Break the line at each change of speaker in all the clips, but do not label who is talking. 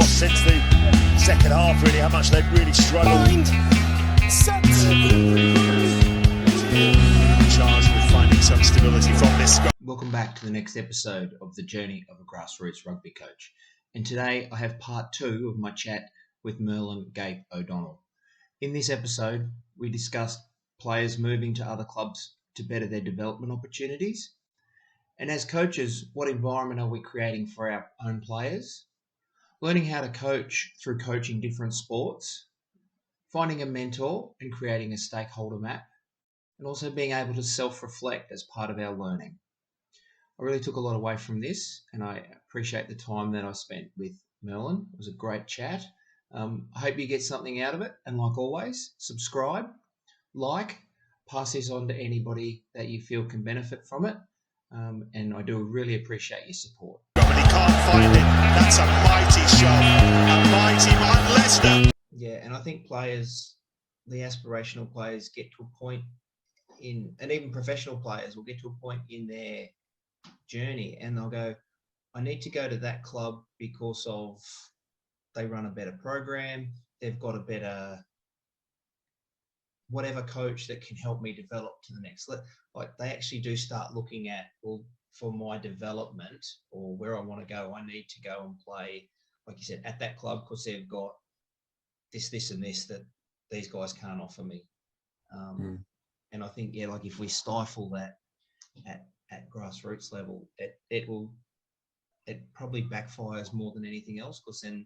since the second half, really, how much they've really struggled. Charged with finding some stability from this.
Welcome back to the next episode of The Journey of a Grassroots Rugby Coach. And today I have part 2 of my chat with Merlin Gape O'Donnell. In this episode, we discussed players moving to other clubs to better their development opportunities. And as coaches, what environment are we creating for our own players? Learning how to coach through coaching different sports, finding a mentor and creating a stakeholder map, and also being able to self-reflect as part of our learning. I really took a lot away from this, and I appreciate the time that I spent with Merlin. It was a great chat. I hope you get something out of it, and like always, subscribe, like, pass this on to anybody that you feel can benefit from it, and I do really appreciate your support.
He can't find it. That's a mighty shot. A mighty Mark Leicester.
Yeah, and I think players, the aspirational players, get to a point and even professional players will get to a point in their journey and they'll go, I need to go to that club because of they run a better program, they've got a better whatever coach that can help me develop to the next level. Like they actually do start looking at, well, for my development or where I want to go, I need to go and play, like you said, at that club because they've got this and this that these guys can't offer me. And I think, yeah, like if we stifle that at grassroots level, it probably backfires more than anything else because then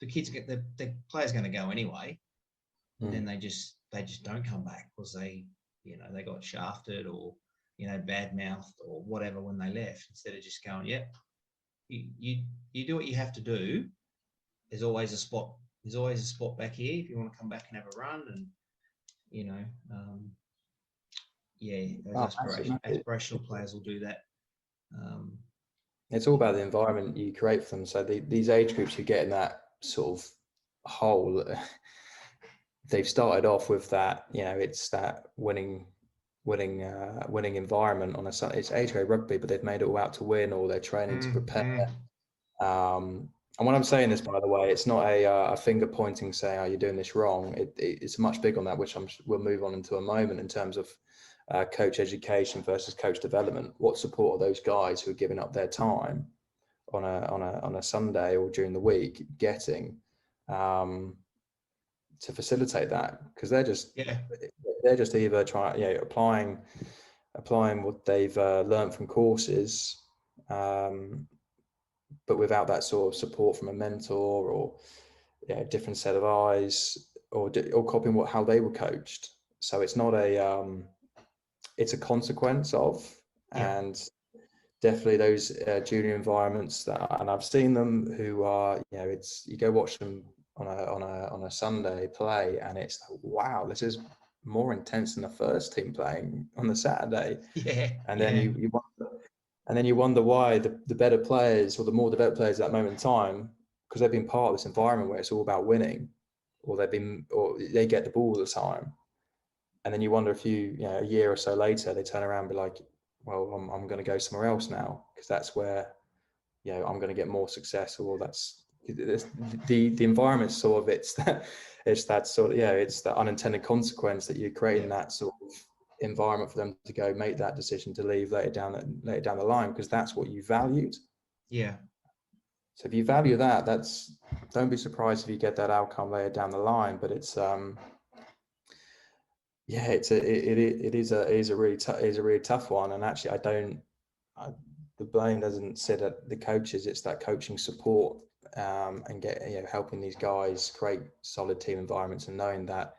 the kids get the player's going to go anyway, but then they just don't come back because they got shafted or bad mouthed or whatever when they left, instead of just going, yeah, you do what you have to do. There's always a spot back here if you want to come back and have a run, and those aspirational players will do that.
It's all about the environment you create for them. So these age groups who get in that sort of hole, they've started off with that, it's that winning environment on it's age grade rugby, but they've made it all out to win, or they're training to prepare. And when I'm saying this, by the way, it's not a finger pointing saying, "Oh, you're doing this wrong." It's much bigger on that, which we'll move on into a moment in terms of coach education versus coach development. What support are those guys who are giving up their time on a Sunday or during the week getting to facilitate that? Because they're just either trying applying what they've learned from courses. But without that sort of support from a mentor or a different set of eyes, or copying how they were coached. So it's not it's a consequence of, and definitely those junior environments and I've seen them who are, you go watch them on a Sunday play, and it's like, wow, this is more intense than the first team playing on the Saturday. And then you wonder why the better players or the more developed players at that moment in time, because they've been part of this environment where it's all about winning, or they get the ball all the time. And then you wonder if a year or so later, they turn around and be like, well, I'm going to go somewhere else now, because that's where, I'm going to get more success, or that's the environment sort of, it's that sort of, it's the unintended consequence that you're creating that sort of environment for them to go make that decision to leave later down the line, because that's what you valued. So if you value that, don't be surprised if you get that outcome later down the line. But it's it is a really tough one. And actually the blame doesn't sit at the coaches, it's that coaching support and helping these guys create solid team environments, and knowing that.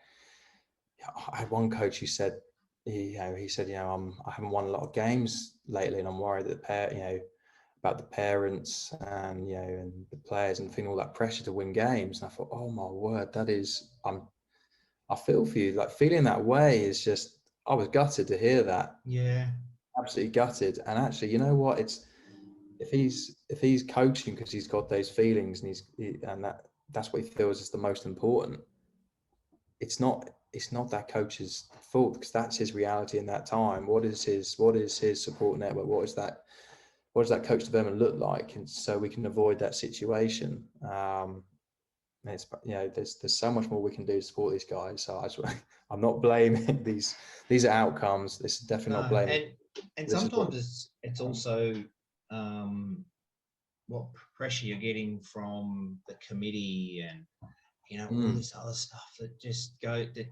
I had one coach who said, he said, I haven't won a lot of games lately, and I'm worried that about the parents and and the players, and feeling all that pressure to win games. And I thought, oh my word, I feel for you. Like, feeling that way is just, I was gutted to hear that. Absolutely gutted. And actually, you know what? It's if he's coaching because he's got those feelings and that's what he feels is the most important. It's not that coach's fault, because that's his reality in that time. What is his support network? What is that what does that coach development look like, and so we can avoid that situation. And it's, there's so much more we can do to support these guys. So I'm not blaming these are outcomes. This is definitely not blaming.
And sometimes it's also what pressure you're getting from the committee and all this other stuff that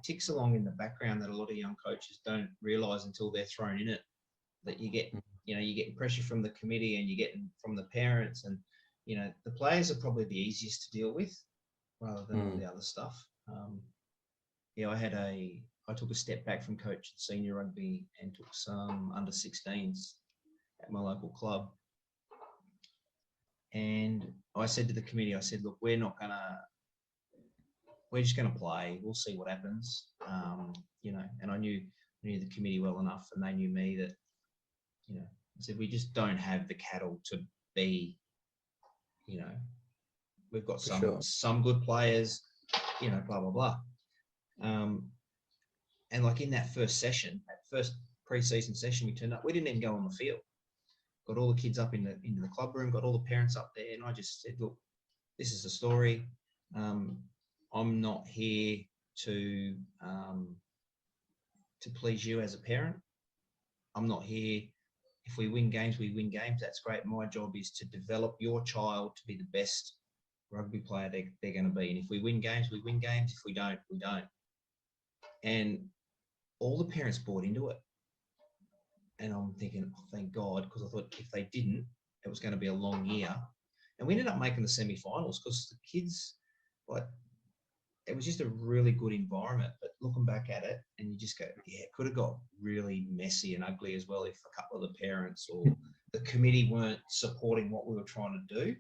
ticks along in the background that a lot of young coaches don't realize until they're thrown in it. That you get you're getting pressure from the committee and you're getting from the parents, and the players are probably the easiest to deal with rather than all the other stuff. I took a step back from coaching senior rugby and took some under 16s at my local club. And I said to the committee, I said, look, we're just gonna play. We'll see what happens. And I knew the committee well enough, and they knew me that, I said, we just don't have the cattle to be, we've got some good players, blah, blah, blah. And like in that first session, that first pre-season session, we turned up, we didn't even go on the field. Got all the kids up into the club room, got all the parents up there. And I just said, look, this is the story. I'm not here to please you as a parent. I'm not here. If we win games, we win games. That's great. My job is to develop your child to be the best rugby player they're going to be. And if we win games, we win games. If we don't, we don't. And all the parents bought into it. And I'm thinking, oh, thank God, because I thought if they didn't, it was going to be a long year. And we ended up making the semi-finals because the kids, it was just a really good environment. But looking back at it, and you just go, yeah, it could have got really messy and ugly as well if a couple of the parents or the committee weren't supporting what we were trying to do.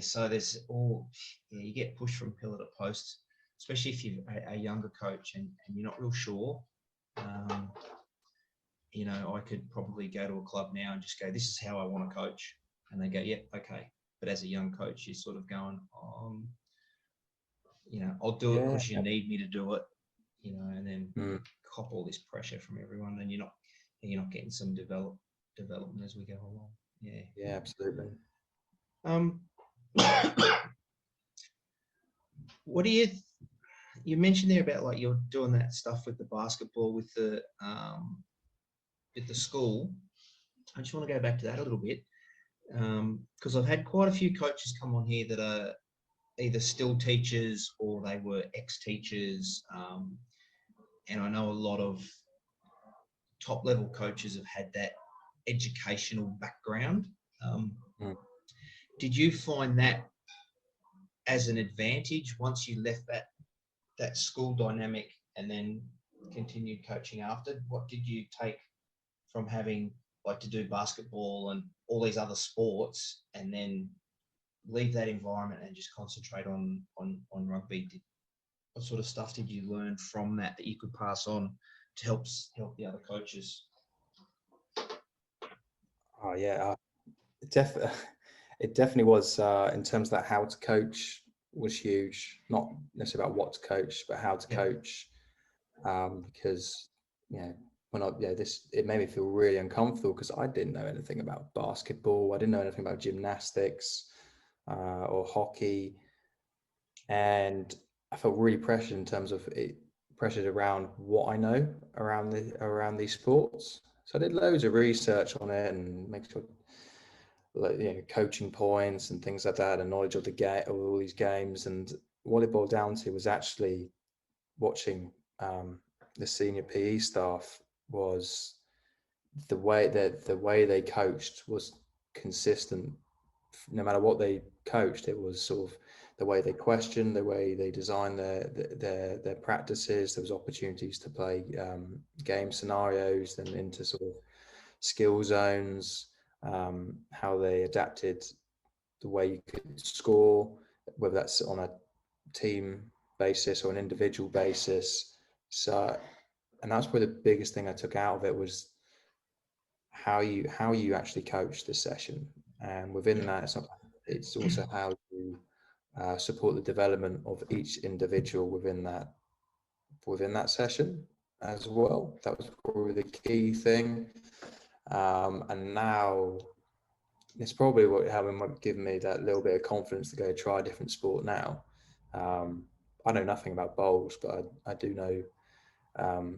So there's you get pushed from pillar to post, especially if you're a younger coach and you're not real sure. I could probably go to a club now and just go, this is how I want to coach. And they go, yeah, okay. But as a young coach, you're sort of going, I'll do it because you need me to do it, and then cop all this pressure from everyone. Then you're not getting some development as we go along.
Yeah, absolutely.
What do you mentioned there about like you're doing that stuff with the basketball with the school? I just want to go back to that a little bit because I've had quite a few coaches come on here that are either still teachers or they were ex-teachers, and I know a lot of top-level coaches have had that educational background. Did you find that as an advantage once you left that school dynamic and then continued coaching after? What did you take from having to do basketball and all these other sports and then leave that environment and just concentrate on rugby? What sort of stuff did you learn from that you could pass on to help the other coaches?
Oh yeah, it definitely was in terms of that how to coach was huge. Not necessarily about what to coach, but how to coach, because it made me feel really uncomfortable because I didn't know anything about basketball. I didn't know anything about gymnastics or hockey, and I felt really pressured in terms of pressured around what I know around these sports. So I did loads of research on it and make sure, coaching points and things like that, and knowledge of the game, of all these games. And what it boiled down to was actually watching the senior PE staff. Was the way they coached was consistent. No matter what they coached, it was sort of the way they questioned, the way they designed their practices. There was opportunities to play game scenarios, then into sort of skill zones, how they adapted the way you could score, whether that's on a team basis or an individual basis. So, and that's probably the biggest thing I took out of it was how you actually coach the session, and within that, it's also how you support the development of each individual within that session as well. That was probably the key thing. And now it's probably what having given me that little bit of confidence to go try a different sport now. I know nothing about bowls, but I do know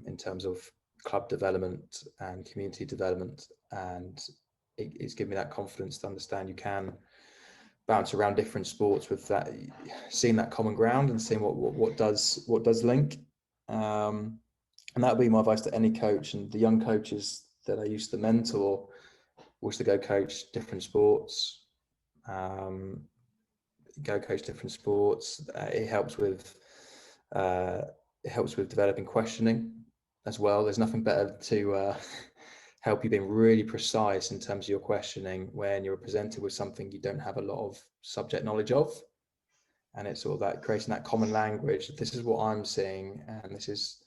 in terms of club development and community development, and it's given me that confidence to understand you can bounce around different sports with that, seeing that common ground and seeing what does link. And that would be my advice to any coach, and the young coaches that I used to mentor was to go coach different sports. It helps with developing questioning as well. There's nothing better to help you being really precise in terms of your questioning when you're presented with something you don't have a lot of subject knowledge of. And it's sort of that creating that common language. This is what I'm seeing, and this is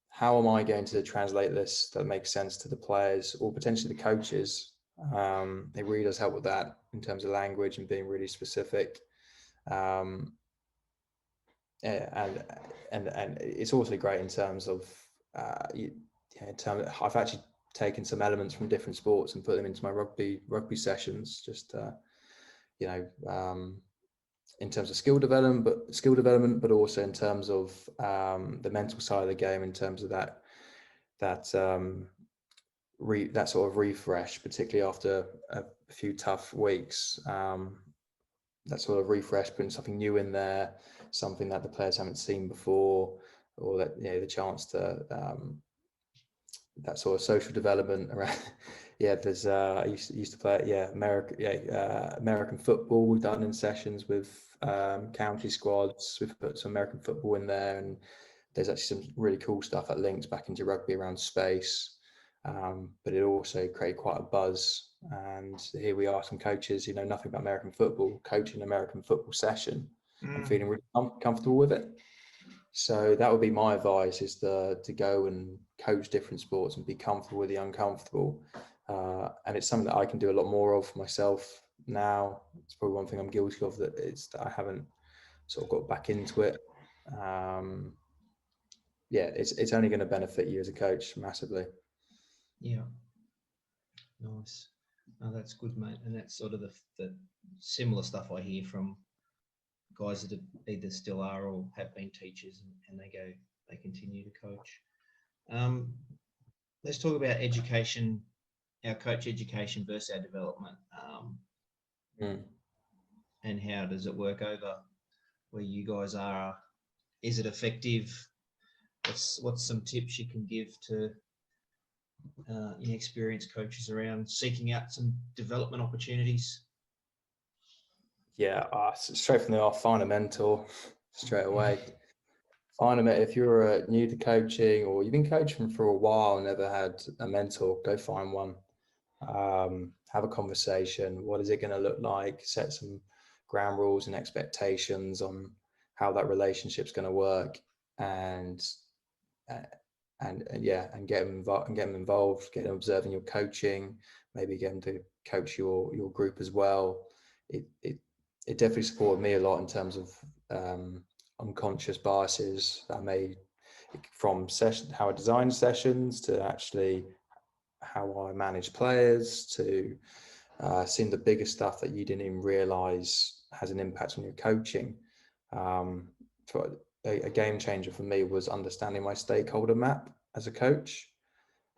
how am I going to translate this that makes sense to the players or potentially the coaches. It really does help with that in terms of language and being really specific. And it's also great in terms of I've actually taken some elements from different sports and put them into my rugby sessions, just in terms of skill development, but also in terms of the mental side of the game, in terms of that sort of refresh, particularly after a few tough weeks. That sort of refresh, putting something new in there, something that the players haven't seen before, or that the chance to that sort of social development around. There's I used to play American football. We've done in sessions with county squads. We've put some American football in there, and there's actually some really cool stuff that links back into rugby around space. But it also created quite a buzz. And here we are, some coaches who know nothing about American football, coaching an American football session and feeling really comfortable with it. So that would be my advice, is to go and coach different sports and be comfortable with the uncomfortable. And it's something that I can do a lot more of myself now. It's probably one thing I'm guilty of, that I haven't sort of got back into it. It's only going to benefit you as a coach massively.
Yeah. Nice. Oh, that's good, mate. And that's sort of the similar stuff I hear from guys that either still are or have been teachers, and they continue to coach. Let's talk about education, our coach education versus our development. And how does it work over where you guys are? Is it effective? What's some tips you can give to inexperienced coaches around seeking out some development opportunities?
Straight from the off, find a mentor straight away. Find a mentor. If you're new to coaching, or you've been coaching for a while and never had a mentor, go find one. Have a conversation. What is it going to look like? Set some ground rules and expectations on how that relationship's going to work, and get them involved, get them observing your coaching, maybe get them to coach your group as well. It definitely supported me a lot in terms of unconscious biases that I made from how I design sessions, to actually how I manage players, to seeing the bigger stuff that you didn't even realize has an impact on your coaching. A game changer for me was understanding my stakeholder map as a coach,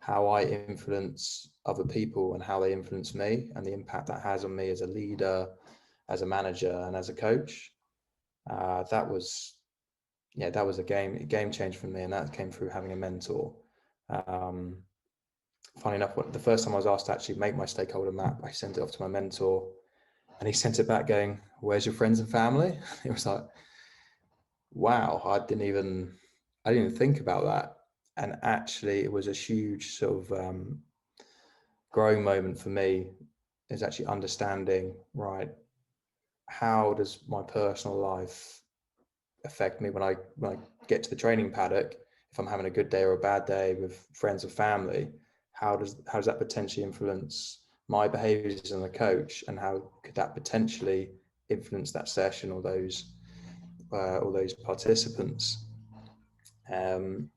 how I influence other people and how they influence me, and the impact that has on me as a leader, as a manager, and as a coach. That was a game changer for me, and that came through having a mentor. Funny enough, the first time I was asked to actually make my stakeholder map, I sent it off to my mentor, and he sent it back going, "Where's your friends and family?" It was like, wow, I didn't even think about that. And actually, it was a huge sort of growing moment for me, is actually understanding, right, how does my personal life affect me when I get to the training paddock? If I'm having a good day or a bad day with friends or family, how does that potentially influence my behaviors as a coach, and how could that potentially influence that session or those participants? And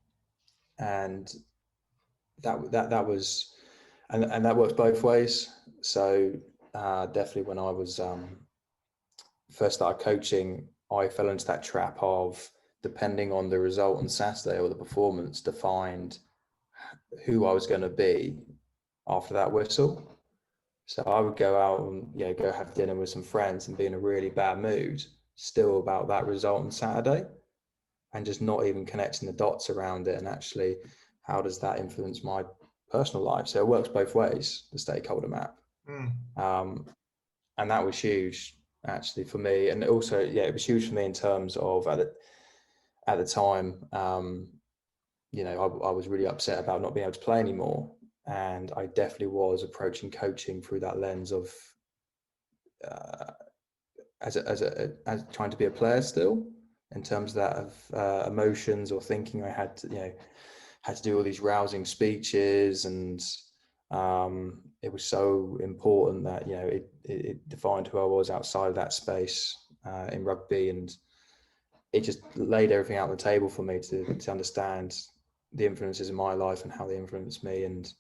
that was, and that works both ways. So definitely when I was first started coaching, I fell into that trap of, depending on the result on Saturday or the performance, defined who I was going to be after that whistle. So I would go out and go have dinner with some friends and be in a really bad mood still about that result on Saturday, and just not even connecting the dots around it, and actually how does that influence my personal life. So it works both ways, the stakeholder map. And that was huge actually for me. And also, it was huge for me in terms of at the time, I was really upset about not being able to play anymore. And I definitely was approaching coaching through that lens of as trying to be a player still, in terms of that of emotions or thinking. I had to do all these rousing speeches, and it was so important that it defined who I was outside of that space in rugby, and it just laid everything out on the table for me to understand the influences in my life and how they influenced me and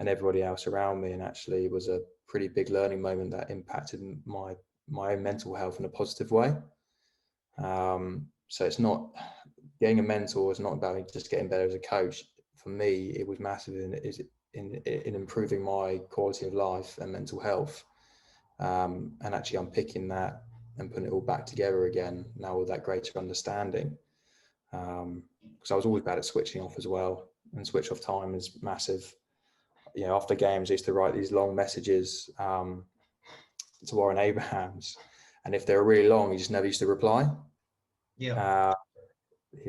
everybody else around me. And actually it was a pretty big learning moment that impacted my own mental health in a positive way. So it's not, getting a mentor is not about just getting better as a coach. For me, it was massive in improving my quality of life and mental health. And actually unpicking that and putting it all back together again now with that greater understanding. Because I was always bad at switching off as well, and switch off time is massive. After games, I used to write these long messages to Warren Abrahams, and if they were really long, he just never used to reply. He's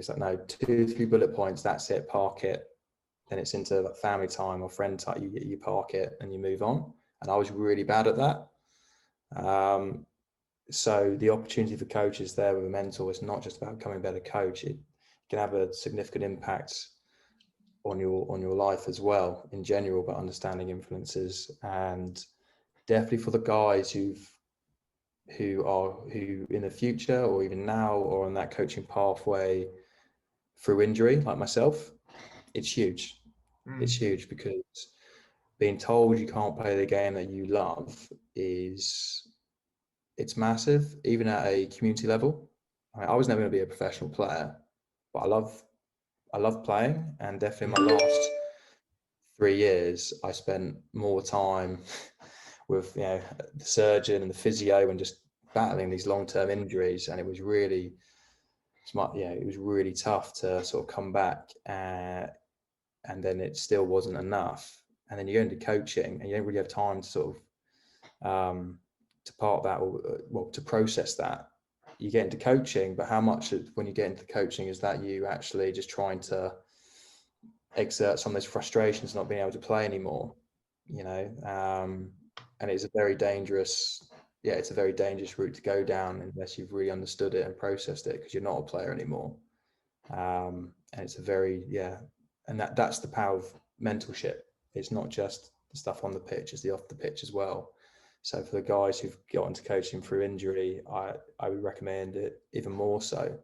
like, no, 2-3 bullet points, that's it, park it. Then it's into family time or friend time, you park it and you move on. And I was really bad at that. So the opportunity for coaches there with a mentor is not just about becoming a better coach. It can have a significant impact on your life as well in general, but understanding influences. And definitely for the guys who in the future or even now or on that coaching pathway through injury, like myself, it's huge. It's huge, because being told you can't play the game that you love it's massive, even at a community level. I was never going to be a professional player, but I love playing. And definitely my last 3 years, I spent more time with the surgeon and the physio and just battling these long-term injuries. And it was really tough to sort of come back, and then it still wasn't enough. And then you go into coaching and you don't really have time to sort of to part that, or to process that. You get into coaching, but how much when you get into coaching is that you actually just trying to exert some of those frustrations not being able to play anymore, and it's a very dangerous route to go down unless you've really understood it and processed it, because you're not a player anymore. And it's a very and that's the power of mentorship. It's not just the stuff on the pitch, it's the off the pitch as well. So for the guys who've got into coaching through injury, I would recommend it even more so,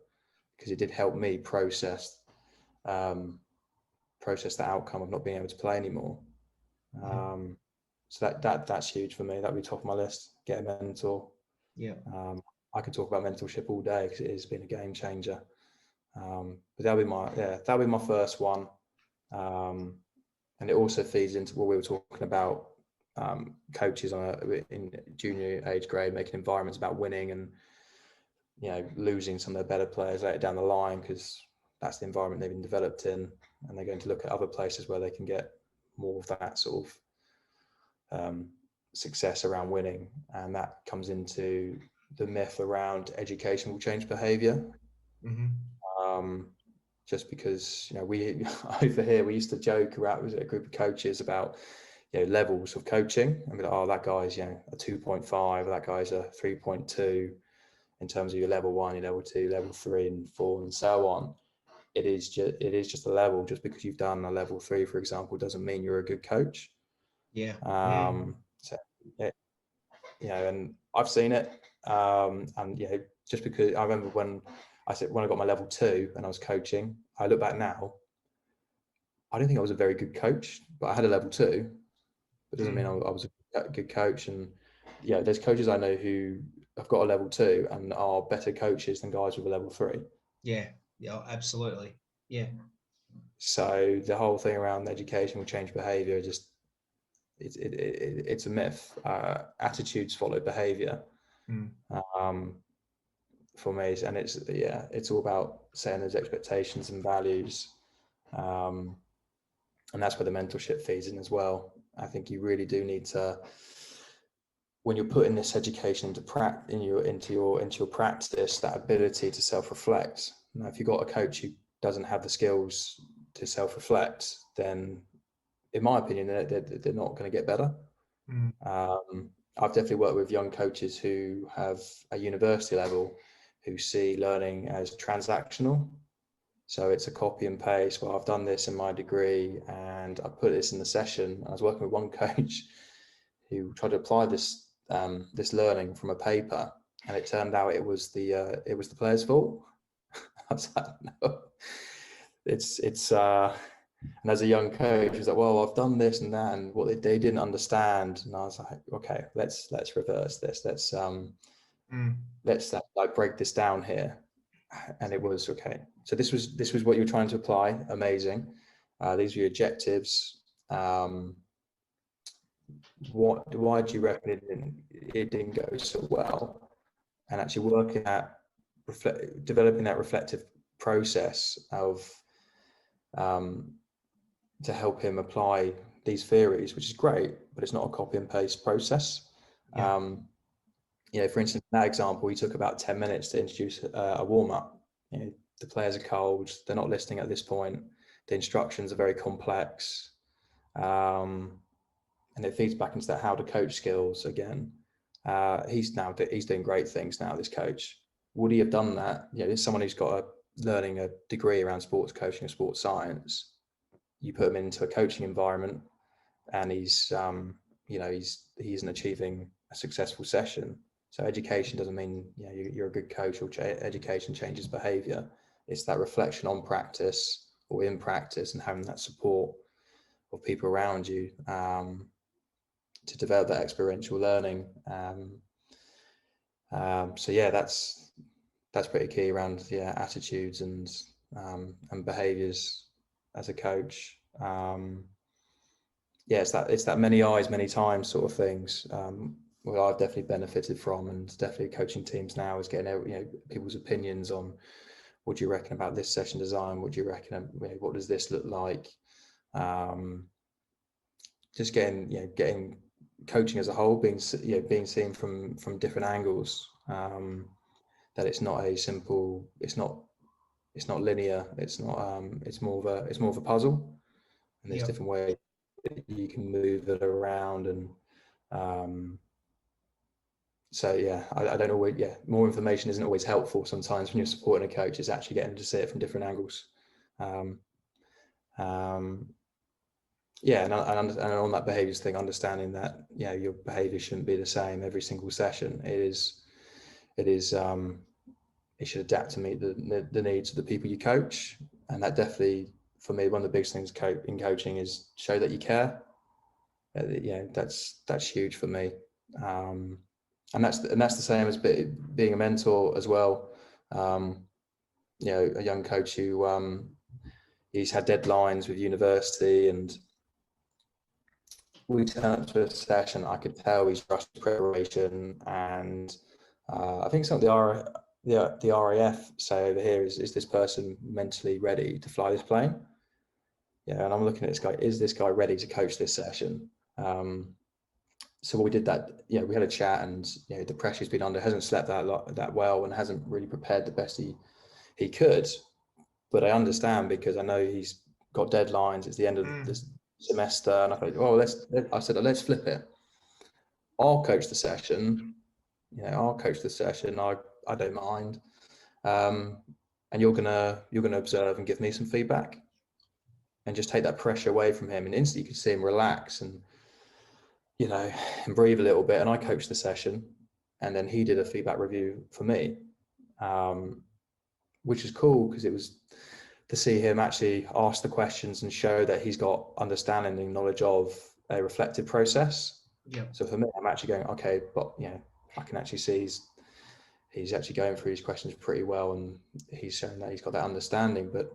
because it did help me process the outcome of not being able to play anymore. So that's huge for me. That would be top of my list. Get a mentor. I could talk about mentorship all day because it has been a game changer. But that'll be my first one. And it also feeds into what we were talking about, coaches in junior age grade, making environments about winning and losing some of their better players later down the line, because that's the environment they've been developed in, and they're going to look at other places where they can get more of that sort of success around winning. And that comes into the myth around education will change behavior. Just because we over here, we used to joke around with a group of coaches about levels of coaching, and be like, oh, that guy's a 2.5, that guy's a 3.2 in terms of your level 1, your level 2, level 3 and 4 and so on. It is just a level. Just because you've done a level 3, for example, doesn't mean you're a good coach. So and I've seen it, and just because I remember when I got my level 2 and I was coaching, I look back now, I don't think I was a very good coach, but I had a level 2. It doesn't mean I was a good coach. And yeah, there's coaches I know who have got a level 2 and are better coaches than guys with a level 3.
Yeah, absolutely. Yeah.
So the whole thing around education will change behaviour, just it's a myth. Attitudes follow behaviour. For me, and it's all about setting those expectations and values, and that's where the mentorship feeds in as well. I think you really do need to, when you're putting this education into your practice, that ability to self-reflect. Now, if you've got a coach who doesn't have the skills to self-reflect, then in my opinion, they're not going to get better. I've definitely worked with young coaches who have a university level who see learning as transactional. So it's a copy and paste. Well, I've done this in my degree and I put this in the session. I was working with one coach who tried to apply this learning from a paper, and it turned out it was the player's fault. I was like, no, it's and as a young coach, he was like, well, I've done this and that, and what they didn't understand. And I was like, okay, let's reverse this. Let's like break this down here. And it was okay. So this was what you were trying to apply. Amazing. These were your objectives. Why do you reckon it didn't go so well? And actually working at developing that reflective process of to help him apply these theories, which is great, but it's not a copy and paste process. For instance, in that example, he took about 10 minutes to introduce a warm-up. The players are cold, they're not listening at this point, the instructions are very complex, and it feeds back into that how to coach skills again. He's doing great things now, this coach. Would he have done that? There's someone who's got learning a degree around sports coaching and sports science. You put him into a coaching environment and he isn't achieving a successful session. So education doesn't mean you're a good coach, or education changes behavior. It's that reflection on practice or in practice and having that support of people around you to develop that experiential learning. That's pretty key around attitudes and behaviors as a coach. It's that many eyes, many times sort of things. What I've definitely benefited from, and definitely coaching teams now, is getting people's opinions on what do you reckon about this session design? What do you reckon? What does this look like? Just getting coaching as a whole being seen from different angles. That it's not a simple. It's not linear. It's not. It's more of a puzzle, and there's different ways that you can move it around. And I don't always. More information isn't always helpful. Sometimes when you're supporting a coach, it's actually getting to see it from different angles. And on that behaviors thing, understanding that your behavior shouldn't be the same every single session. It should adapt to meet the needs of the people you coach. And that definitely, for me, one of the biggest things in coaching is show that you care. That's huge for me. And that's the same as being a mentor as well. A young coach who he's had deadlines with university, and we turned up to a session. I could tell he's rushed preparation, and I think some of the RAF say over here, is this person mentally ready to fly this plane? And I'm looking at this guy. Is this guy ready to coach this session? So we did that. We had a chat, and the pressure he's been under, hasn't slept that well, and hasn't really prepared the best he could. But I understand, because I know he's got deadlines. It's the end of this semester, and I thought, I said, let's flip it. I'll coach the session. I don't mind. And you're gonna observe and give me some feedback, and just take that pressure away from him. And instantly you can see him relax and and breathe a little bit. And I coached the session, and then he did a feedback review for me, which is cool, because it was to see him actually ask the questions and show that he's got understanding and knowledge of a reflective process.
Yeah.
So for me, I'm actually going, okay, but I can actually see he's actually going through his questions pretty well, and he's showing that he's got that understanding. But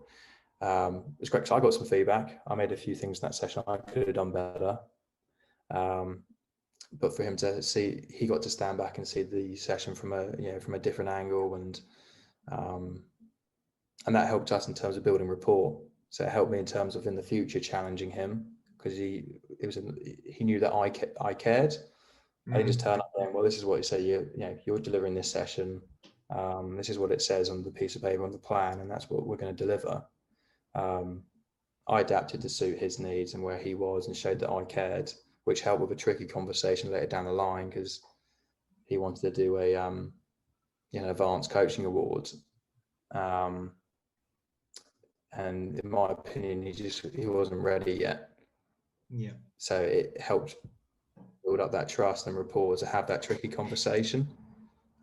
it's great because I got some feedback. I made a few things in that session I could have done better. But for him to see, he got to stand back and see the session from a different angle, and that helped us in terms of building rapport. So it helped me in terms of in the future challenging him, because he knew that I cared. I didn't just turn up going, well, this is what you say. You're delivering this session. This is what it says on the piece of paper on the plan, and that's what we're going to deliver. I adapted to suit his needs and where he was, and showed that I cared, which helped with a tricky conversation later down the line, because he wanted to do a advanced coaching award. And in my opinion, he wasn't ready yet.
Yeah.
So it helped build up that trust and rapport to have that tricky conversation.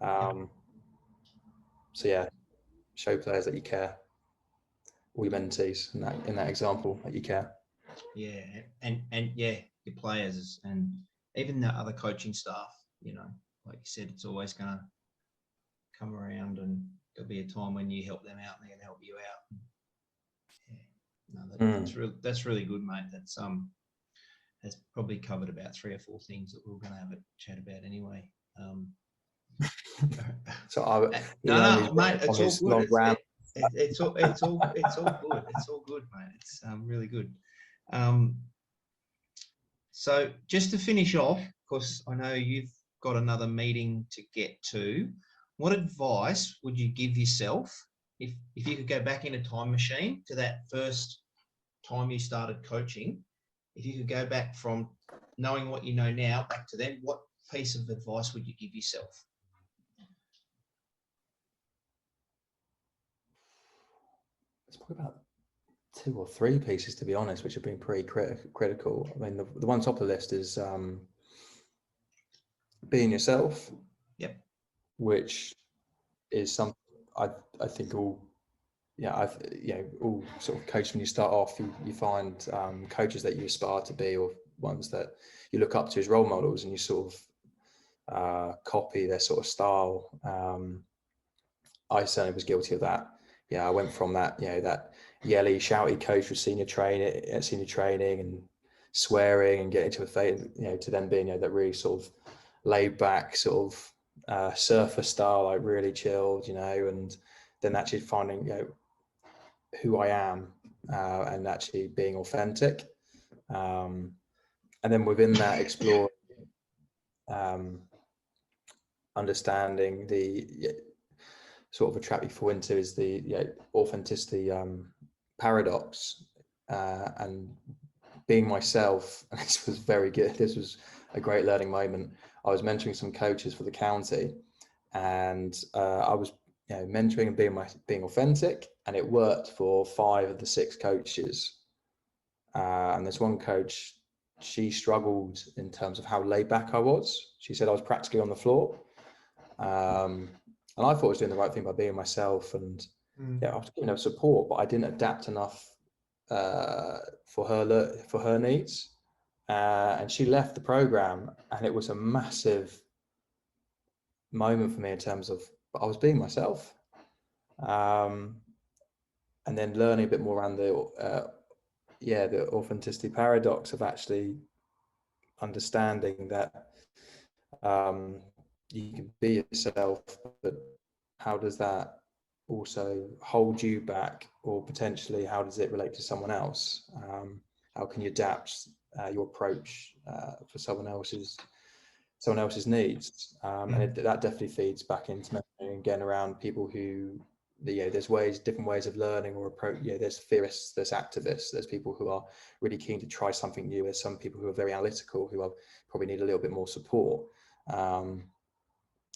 So yeah, show players that you care, all your mentees in that example, that you care.
Yeah, and yeah, your players and even the other coaching staff. Like you said, it's always going to come around, and there'll be a time when you help them out, and they're going to help you out. That's really good, mate. Has probably covered about 3 or 4 things that we were going to have a chat about anyway.
So
mate, it's all good. It's all good. It's all good, mate. It's really good. So just to finish off, because I know you've got another meeting to get to, what advice would you give yourself if you could go back in a time machine to that first time you started coaching? If you could go back from knowing what you know now back to then, what piece of advice would you give yourself?
It's probably about 2 or 3 pieces, to be honest, which have been pretty critical. I mean, the one top of the list is being yourself.
Yep.
Which is something I think all sort of coaches, when you start off, you find coaches that you aspire to be, or ones that you look up to as role models, and you sort of copy their sort of style. I certainly was guilty of that. I went from that that yelly, shouty coach with senior training and swearing and getting to a fate, to then being that really sort of laid back sort of surfer style, like really chilled, and then actually finding who I am, and actually being authentic, and then within that explore understanding the sort of a trap you fall into is the authenticity paradox, and being myself. This was very good. This was a great learning moment. I was mentoring some coaches for the county, and I was mentoring and being authentic, and it worked for 5 of the 6 coaches. And this one coach, she struggled in terms of how laid back I was. She said I was practically on the floor. And I thought I was doing the right thing by being myself, and I was giving her support, but I didn't adapt enough for her needs. And she left the program, and it was a massive moment for me in terms of, I was being myself. And then learning a bit more around the authenticity paradox of actually understanding that you can be yourself, but how does that also hold you back, or potentially how does it relate to someone else? How can you adapt your approach for someone else's needs? And that definitely feeds back into mentoring, and getting around people who, there's different ways of learning or approach. There's theorists, there's activists, there's people who are really keen to try something new. There's some people who are very analytical, who probably need a little bit more support.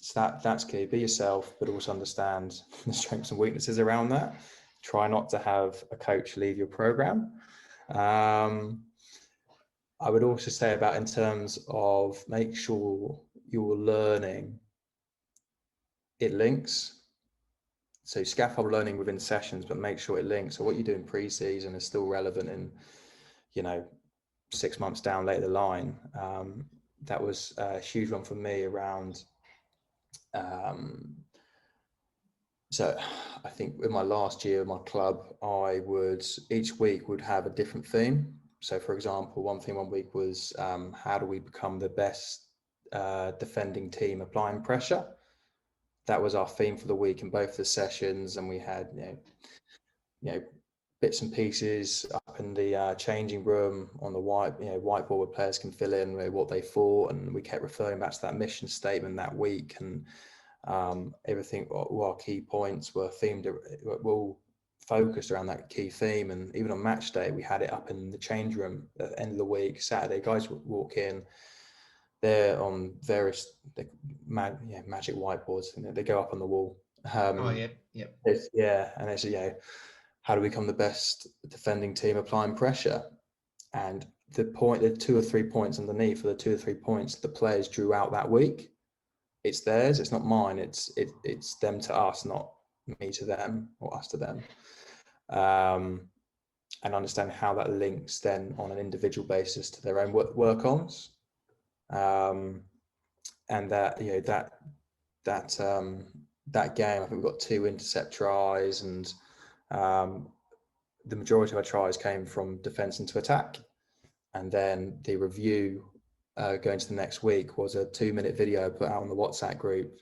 So that's key. Be yourself, but also understand the strengths and weaknesses around that. Try not to have a coach leave your program. I would also say about, in terms of, make sure you're learning, it links. So scaffold learning within sessions, but make sure it links. So what you do in pre-season is still relevant in, 6 months down later the line. That was a huge one for me around. So I think in my last year of my club, each week would have a different theme. So for example, one theme one week was how do we become the best defending team applying pressure? That was our theme for the week in both the sessions, and we had bits and pieces up in the changing room on the whiteboard where players can fill in what they thought, and we kept referring back to that mission statement that week, and everything. All our key points were all focused around that key theme. And even on match day, we had it up in the change room at the end of the week. Saturday, guys would walk in. They're on various magic whiteboards, and they go up on the wall.
Yep.
And it's how do we become the best defending team applying pressure? And the 2 or 3 points underneath, for the 2 or 3 points the players drew out that week, it's theirs. It's not mine. It's them to us, not me to them or us to them. And understand how that links then on an individual basis to their own work-ons. And that game, I think we got 2 intercept tries, and the majority of our tries came from defence into attack. And then the review going to the next week was a 2-minute video put out on the WhatsApp group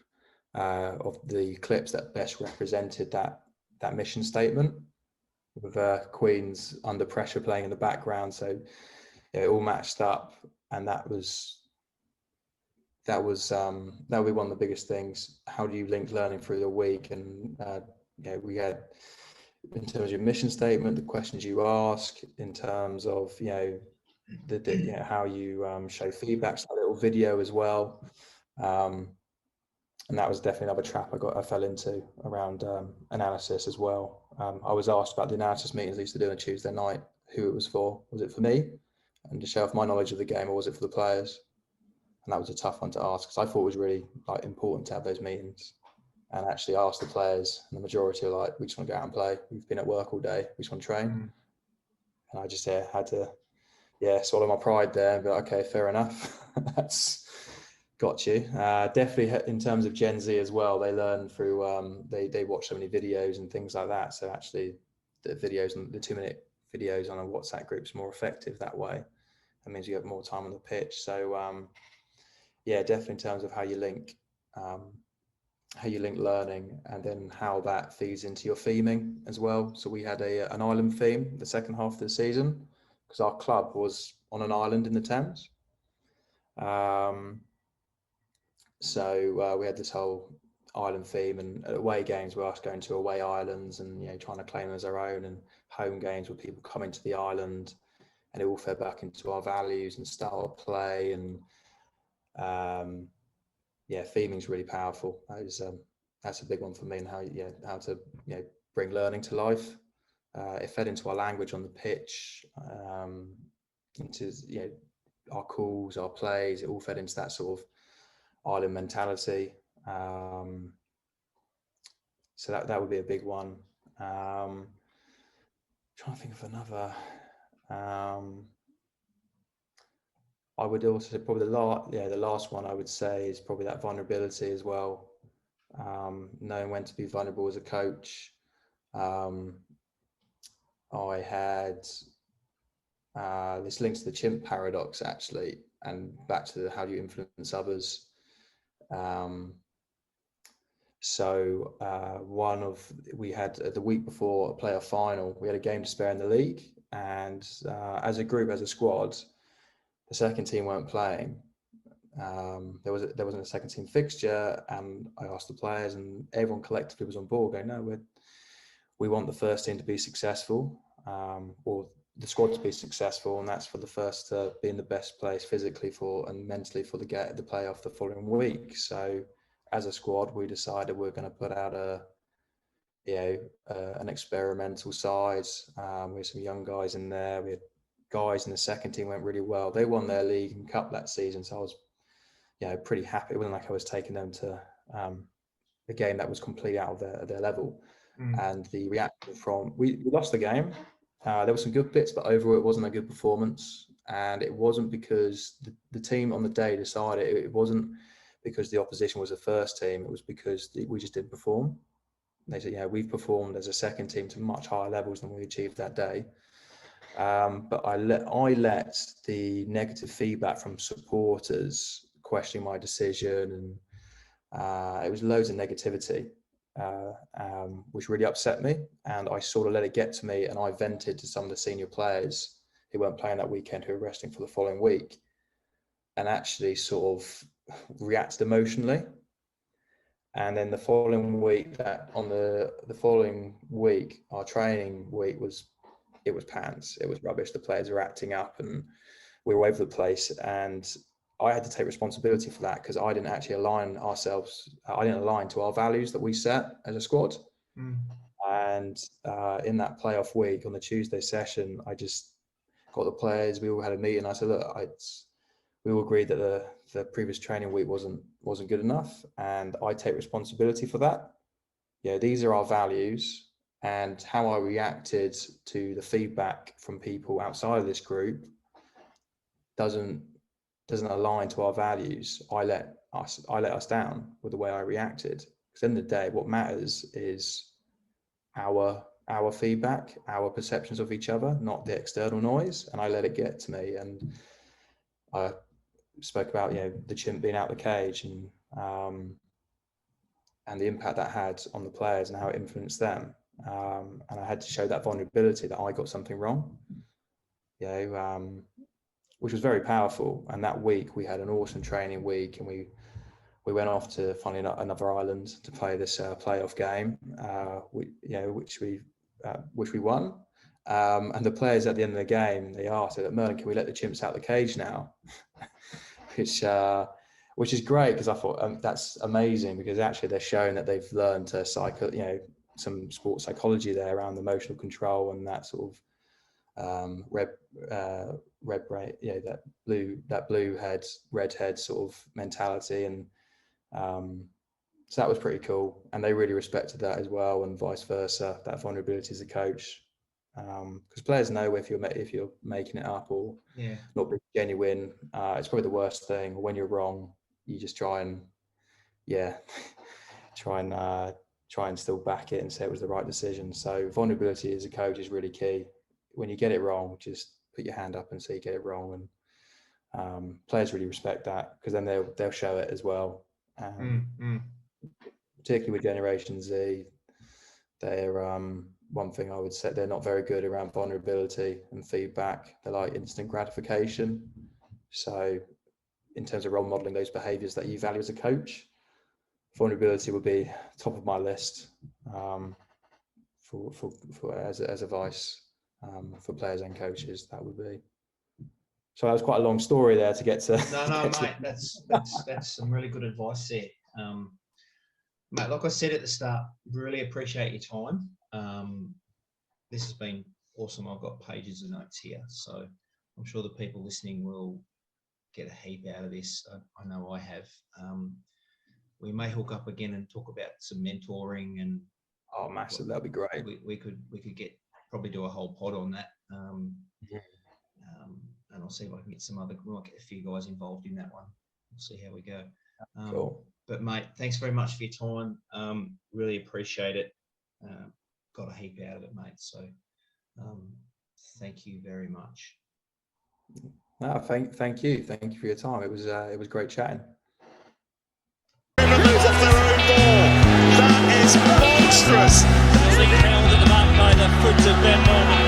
of the clips that best represented that mission statement, with Queen's Under Pressure playing in the background. So it all matched up, and that would be one of the biggest things. How do you link learning through the week? And we had, in terms of your mission statement, the questions you ask, in terms of how you show feedback, so a little video as well. And that was definitely another trap I fell into around analysis as well. I was asked about the analysis meetings I used to do on a Tuesday night, who it was for. Was it for me and to show off my knowledge of the game, or was it for the players? And that was a tough one to ask, because I thought it was really important to have those meetings. And actually asked the players, and the majority are like, we just want to go out and play. We've been at work all day. We just want to train. And I just had to swallow my pride there and be like, okay, fair enough. That's got you. Definitely in terms of Gen Z as well, they learn through, they watch so many videos and things like that. So actually the videos, and the 2-minute videos on a WhatsApp group is more effective that way. That means you have more time on the pitch. So definitely in terms of how you link learning, and then how that feeds into your theming as well. So we had an island theme the second half of the season, because our club was on an island in the Thames. So we had this whole island theme, and at away games we were us going to away islands and trying to claim them as our own, and home games where people coming to the island, and it all fed back into our values and style of play. And theming is really powerful. That's a big one for me, and how to bring learning to life. It fed into our language on the pitch, into our calls, our plays. It all fed into that sort of island mentality. So that would be a big one. Trying to think of another. I would also say probably the last one I would say is probably that vulnerability as well. Knowing when to be vulnerable as a coach. I had this links to the chimp paradox, actually, and back to how do you influence others. We had the week before a playoff final, we had a game to spare in the league, and as a group, as a squad, the second team weren't playing. There wasn't a second team fixture, and I asked the players, and everyone collectively was on board, going, no, we want the first team to be successful, or the squad to be successful, and that's for the first to be in the best place physically and mentally for the playoff the following week. So as a squad, we decided we're going to put out an experimental side. We had some young guys in there. We had guys in the second team went really well. They won their league and cup that season, so I was pretty happy. It wasn't like I was taking them to a game that was completely out of their level. And the reaction from we lost the game. There were some good bits, but overall it wasn't a good performance. And it wasn't because the team on the day decided. It wasn't because the opposition was the first team. It was because we just didn't perform. They said, we've performed as a second team to much higher levels than we achieved that day. But I let the negative feedback from supporters questioning my decision, and it was loads of negativity, which really upset me. And I sort of let it get to me, and I vented to some of the senior players who weren't playing that weekend, who were resting for the following week, and actually sort of reacted emotionally. And then the following week, our training week was pants. It was rubbish. The players were acting up and we were all over the place. And I had to take responsibility for that because I didn't actually align to our values that we set as a squad. And in that playoff week on the Tuesday session, I just got the players, we all had a meeting. I said, look, we all agreed that the previous training week wasn't good enough, and I take responsibility for that. These are our values, and how I reacted to the feedback from people outside of this group doesn't align to our values. I let us down with the way I reacted. Because at the end of the day, what matters is our feedback, our perceptions of each other, not the external noise. And I let it get to me, and I spoke about the chimp being out the cage and the impact that had on the players and how it influenced them, and I had to show that vulnerability that I got something wrong, which was very powerful. And that week we had an awesome training week, and we went off to another island to play this playoff game, which we won. And the players at the end of the game, they asked, Merlin, can we let the chimps out the cage now? which is great, because I thought that's amazing, because actually they're showing that they've learned to some sports psychology there around emotional control and that sort of red brain, that blue head, red head sort of mentality. And so that was pretty cool, and they really respected that as well, and vice versa, that vulnerability as a coach. Because players know if you're making it up or not being genuine. It's probably the worst thing. When you're wrong, you just try and still back it and say it was the right decision. So vulnerability as a coach is really key. When you get it wrong, just put your hand up and say you get it wrong, and players really respect that, because then they'll show it as well. Particularly with Generation Z, they're one thing I would say, they're not very good around vulnerability and feedback. They like instant gratification. So in terms of role modeling those behaviors that you value as a coach, vulnerability would be top of my list for as advice for players and coaches. That would be. So that was quite a long story there to get to.
No, mate, that's some really good advice there. Mate, like I said at the start, really appreciate your time. This has been awesome. I've got pages of notes here, so I'm sure the people listening will get a heap out of this. I know I have. We may hook up again and talk about some mentoring and.
Oh, massive! That'd be great.
We could probably do a whole pod on that. And I'll see if I can get we might get a few guys involved in that one. We'll see how we go.
Cool.
But mate, thanks very much for your time. Really appreciate it. Got a heap out of it, mate. So thank you very much.
No, thank you for your time. It was great chatting.
Move off their own ball. That is monstrous.
Held at the back by the foot of Ben Norman.